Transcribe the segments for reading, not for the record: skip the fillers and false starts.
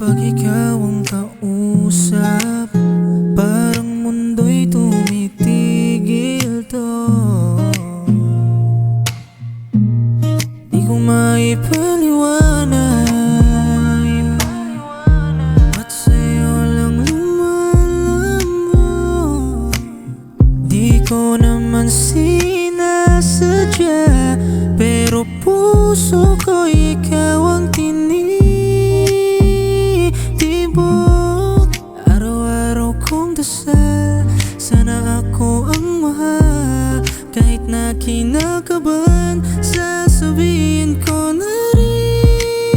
Pag ikaw ang kausap, parang mundo'y tumitigil to. Di ko maipaliwanag, ba't sa'yo lang lumalambot? Di ko naman sinasadya, pero puso ko ikaw ang tinitibok. Araw-araw kong dasal, sana ako ang mahal. Kahit na kinakabahan, sasabihin ko na rin,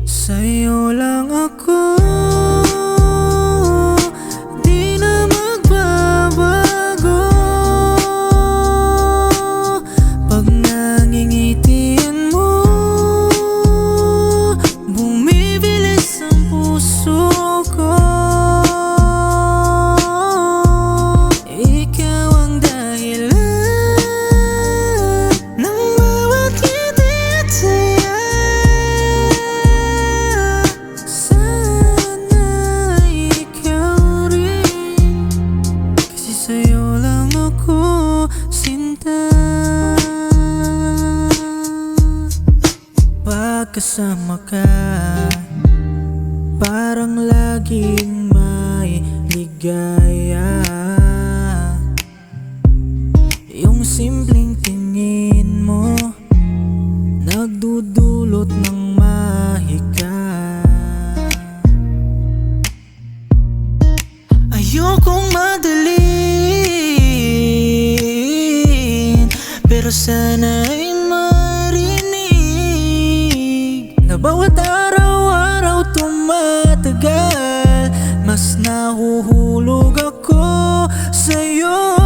sa'yo lang ako. Di na magbabago. Pag nangingitian mo, bumibilis ang puso ko. Ikaw ang dahilan ng bawat ngiti at saya. Sana ikaw rin, kasi sa'yo lang ako sinta. Pagkasama ka, parang laging may ligaya. Yung simpleng tingin mo, nagdudulot ng mahika. Ayokong madalin, pero sana'y marinig na bawat araw-araw tumatagal, mas nahuhulog ako sa'yo.